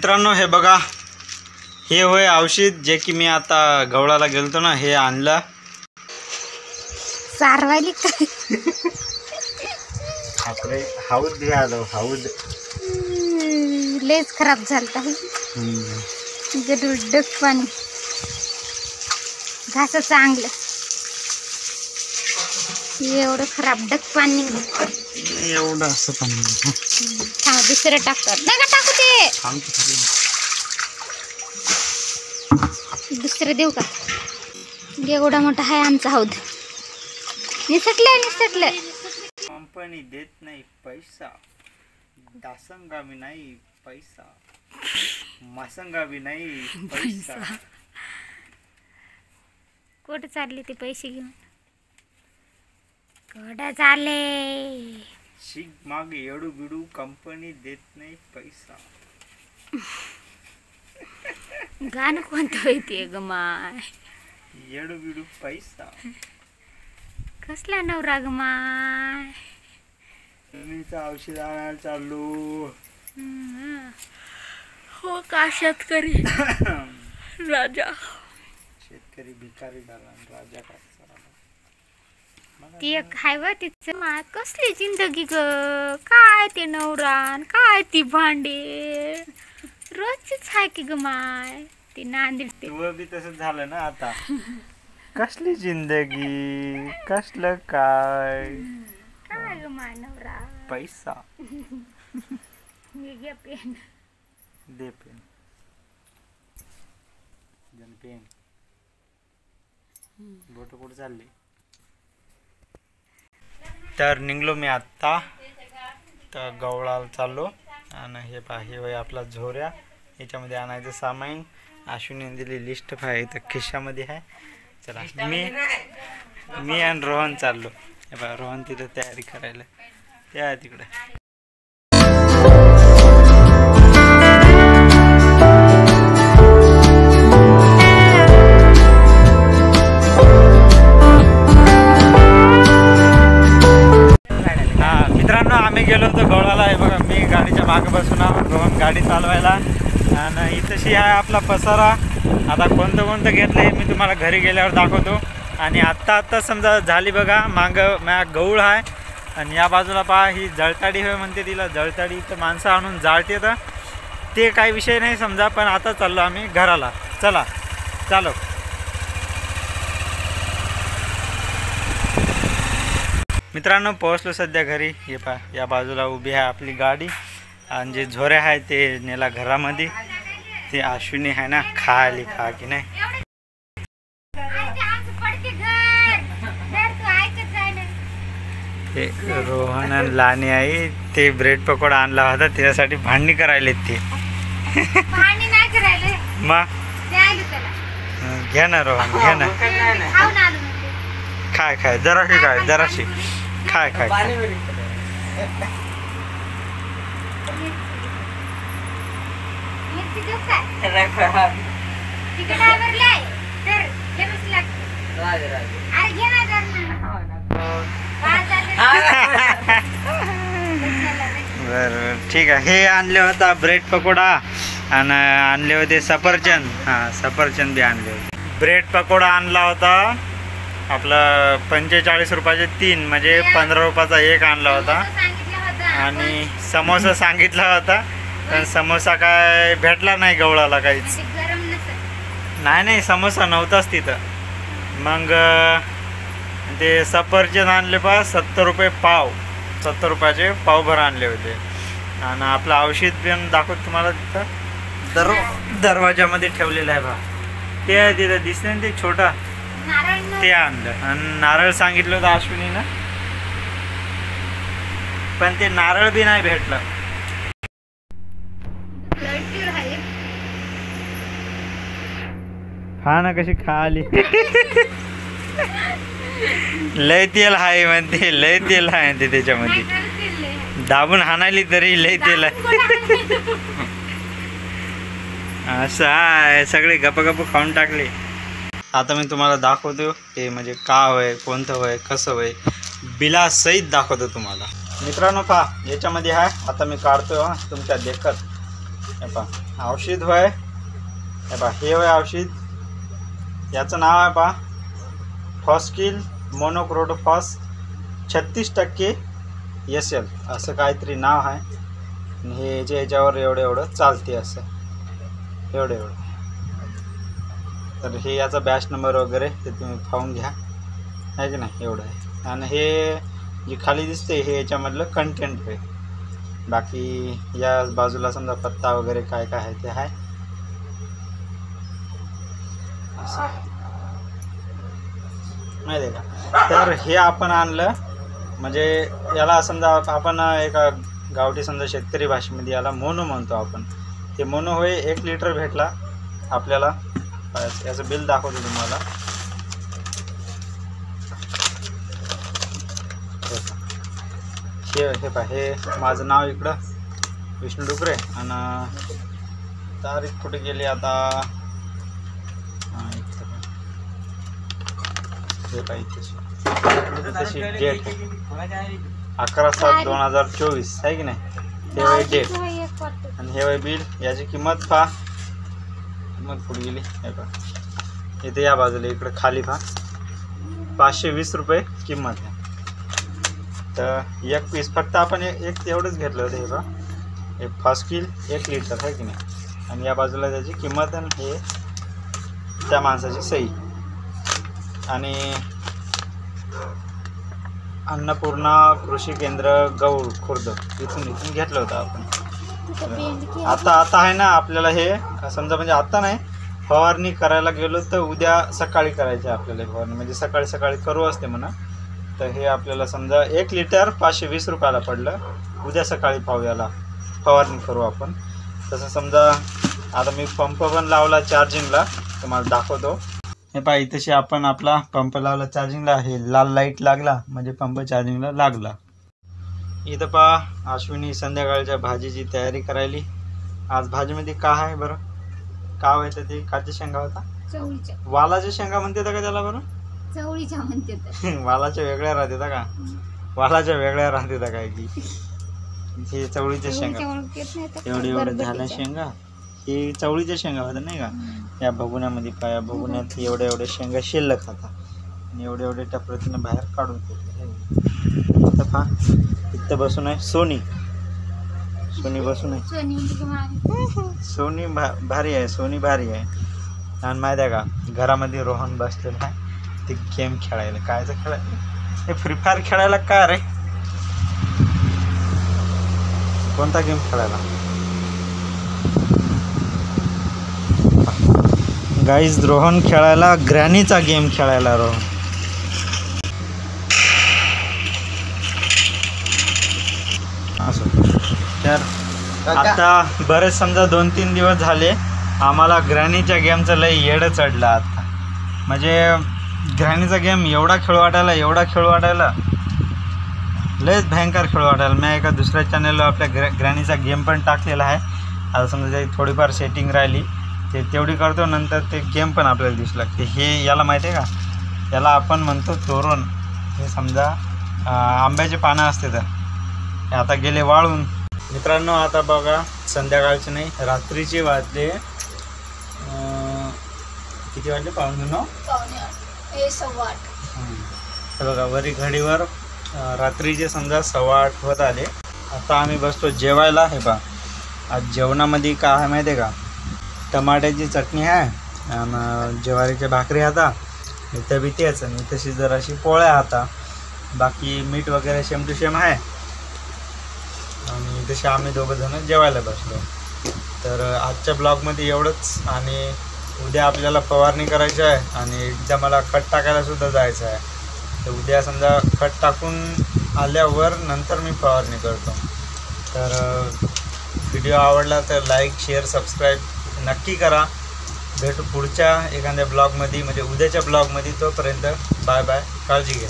मित्रांनो हे बघा, हे होय औषध जे की मी आता गवळाला गेलतो ना, हे आणलं सारवायली काय आपले हौद आलो हौद लेच खराब झालता डक पाणी घास चांगलं एवढं खराब डक पाणी एवढं असं पाणी थांब दुसरं टाकतात नाही का टाकू ते दुसरं देऊ का एवढा मोठा आहे आमचा हौद निसटलं कंपनी देत नाही पैसा दासंगावी नाही पैसा मासंगावी नाही पैसा कुठे चालले ते पैसे घेऊन कुठे चालले शिक माग येडू बिडू कंपनी देत नाही पैसा गाणं कोणतं होते ग माय येडू बिडू पैसा कसला नवरा ग माय जमिनीचं औषध आणायला चाललो हो का शेतकरी राजा शेतकरी भिकारी झाला राजा का ती एक हाय व तिचं मा कसली जिंदगी ग काय ते नवरान काय ती भांडे रोजचीच हाय की ग माय ती नांदेड ते तू बी तसंच झालं ना आता कसली जिंदगी कसलं काय काय ग माय नवरा पैसा मी घे पेन दे पेन जन पेन बोट कुठे चालली तर निघलो मी आत्ता तर गवळाला चाललो आणि हे पहा हे वय आपला झोऱ्या याच्यामध्ये आणायचं सामान अश्विनी दिली लिस्ट आहे इथं खिशामध्ये आहे चला मी आणि रोहन चाललो हे पहा रोहन तिथं तयारी करायला ते आहे तिकडे आम्ही गेलो होतो गवळाला हे बघा मी गाडीच्या मागे बसून रोहन गाडी चालवायला आणि इथंशी आहे आपला पसारा आता कोणतं घेतलं हे मी तुम्हाला घरी गेल्यावर दाखवतो आणि आत्ता समजा झाली बघा मागं गौळ आहे आणि या बाजूला पहा ही जळताडी होय म्हणते तिला जळताडी इथं माणसं आणून जाळते तर ते काही विषय नाही समजा पण आता चाललो आम्ही घराला चला चालो मित्रांनो पोहोचलो सध्या घरी हे पहा या बाजूला उभी आहे आपली गाडी आणि जे झोऱ्या आहे ते नेला घरामध्ये ते अश्विनी आहे ना खाली खा की नाही ते रोहन आणि लाणी आहे ते ब्रेड पकोडा आणला होता त्याच्यासाठी भांडणी करायलेत ते मग घ्या ना रोहन घ्या ना खाय जराशी खाय बरं ठीक आहे हे आणले होता ब्रेड पकोडा आणि आणले होते सफरचंद सफरचंद बी आणले होते ब्रेड पकोडा आणला होता आपला 45 रुपयाचे 3 म्हणजे 15 रुपयाचा एक आणला होता आणि समोसा सांगितला होता पण समोसा काय भेटला नाही गवळाला काहीच नाही समोसा नव्हताच तिथं मग ते सफरचंद आणले पहा 70 रुपये पाव 70 रुपयाचे पावभर आणले होते आणि आपलं औषध पण दाखवत तुम्हाला तिथं दरवाजामध्ये ठेवलेलं आहे बा ते आहे तिथं दिसते ना ते छोटा ते आणलं आणि नारळ सांगितलं होतं अश्विनीनं पण ते नारळ बी नाही भेटलं हा ना कशी खाली लय तेल आहे म्हणते लय तेल आहे म्हणते त्याच्यामध्ये दाबून हाणाली तरी लय तेल आहे असं आहे सगळे गप खाऊन टाकले आता मी तुम्हाला दाखवतो हे म्हणजे का होय कोणतं होय कसं होय बिलासहित दाखवतो तुम्हाला मित्रांनो पहा याच्यामध्ये आहे आता मी काढतो तुमच्या देखत हे पहा औषध होय, हे पहा हे होय औषध, याचं नाव आहे पहा फॉस्किल मोनोक्रोटोफॉस 36% SL असं काहीतरी नाव आहे. आणि हे याच्यावर एवढं चालते असं एवढं. तर हे याचा बॅच नंबर वगैरे ते तुम्ही पाहून घ्या, आहे की नाही. एवढं आहे. आणि हे जे खाली दिसते हे याच्यामधलं कंटेंट आहे. बाकी या बाजूला समजा पत्ता वगैरे काय काय आहे ते आहे माहिती आहे का. तर हे आपण आणलं म्हणजे याला समजा आपण एका गावठी समजा शेतकरी भाषेमध्ये याला मोनो म्हणतो आपण. ते मोनो होय 1 लिटर भेटला आपल्याला. याचं बिल दाखवतो तुम्हाला. हे पहा हे माझं नाव इकडं विष्णू डुकरे आणि तारीख कुठे गेली आता. हे पहा तशी डेट 11/7/2024 आहे की नाही. हे वय डेट आणि हे वय बिल. याची किंमत पहा, किंमत कुठे गेली. हे पहा इथे या बाजूला इकडे खाली पहा 520 रुपये किंमत आहे. तर एक पीस फक्त आपण एक एवढंच घेतलं होतं. हे पहा हे फॉस्किल 1 लिटर आहे की नाही. आणि या बाजूला त्याची किंमत आणि हे त्या माणसाची सही. आणि अन्नपूर्णा कृषी केंद्र गौड खुर्द इथून घेतलं होतं आपण. आता आहे ना आपल्याला हे समजा म्हणजे आता नाही, फवारणी करायला गेलो तर उद्या सकाळी करायची आपल्याला फवारणी. म्हणजे सकाळी सकाळी करू असते म्हणा. तर हे आपल्याला समजा 1 लिटर 520 रुपयाला पडलं. उद्या सकाळी याला फवारणी करू आपण. तसं समजा आता मी पंप पण लावला चार्जिंगला, तुम्हाला दाखवतो. हे पहा इथेशी आपण आपला पंप लावला चार्जिंगला. हे लाल लाईट लागला म्हणजे पंप चार्जिंगला लागला. इथं पहा अश्विनी संध्याकाळच्या भाजीची तयारी करायली. आज भाजीमध्ये काय आहे बरं, काय व्हायचं ते काच्या शेंगा होता. वालाच्या शेंगा म्हणते का त्याला बरं. चवळीच्या म्हणते. वालाच्या वेगळ्या राहते का, वालाच्या वेगळ्या राहते काय की. हे चवळीच्या शेंगा एवढे झाल्या शेंगा. हे चवळीच्या शेंगा होत्या नाही का. या भगुण्यामध्ये काय, या भगुण्यात एवढ्या शेंगा शिल्लक होता आणि एवढे टपरतीनं बाहेर काढून ठेवले. आता पहा इथं बसून आहे सोनी बसून आहे. सोनी भारी आहे, सोनी भारी आहे. आणि माहिती आहे का घरामध्ये रोहन बसलेला आहे ते गेम खेळायला. कायचं खेळायला, हे फ्री फायर खेळायला काय रे, कोणता गेम खेळायला. गाईज रोहन खेळायला ग्रॅनीचा गेम खेळायला रोहन. असं तर आता बरेच समजा 2-3 दिवस झाले आम्हाला ग्रॅनीच्या गेमचं लय येडं चढलं आता. म्हणजे ग्रॅनीचा गेम एवढा खेळ वाटायला लयच भयंकर खेळ वाटायला. मी एका दुसऱ्या चॅनलला आपल्या ग्रॅनीचा गेम पण टाकलेला आहे. आता समजा त्याची थोडीफार सेटिंग राहिली ते तेवढी करतो, नंतर ते गेम पण आपल्याला दिसू लागते. हे याला माहिती आहे का, याला आपण म्हणतो तोरण. हे समजा आंब्याचे पानं असते तर आता गेले वाळून. मित्रांनो आता बघा संध्याकाळचे नाही रात्रीचे वाजले किती वाजले, 7:15. हे बघा वरी घडीवर रात्रीचे समजा 8:15 होत आले. आता आम्ही बसतो जेवायला. हे पहा आज जेवणामध्ये काय आहे माहिती आहे का, टमाट्याची चटणी आहे आणि ज्वारीच्या भाकरी आता इथं बी तेच आणि तशी जराशी पोळ्या आता. बाकी मीठ वगैरे सेम टू सेम आहे. आणि तसे आम्ही दोघंजणं जेवायला बसलो. तर आजच्या ब्लॉगमध्ये एवढंच. आणि उद्या आपल्याला फवारणी करायची आहे आणि एकदा मला खत टाकायला सुद्धा जायचं आहे. तर उद्या समजा खत टाकून आल्यावर नंतर मी फवारणी करतो. तर व्हिडिओ आवडला तर लाईक शेअर सबस्क्राईब नक्की करा. भेटू पुढच्या एखाद्या ब्लॉगमध्ये म्हणजे उद्याच्या ब्लॉगमध्ये. तोपर्यंत बाय बाय, काळजी घ्या.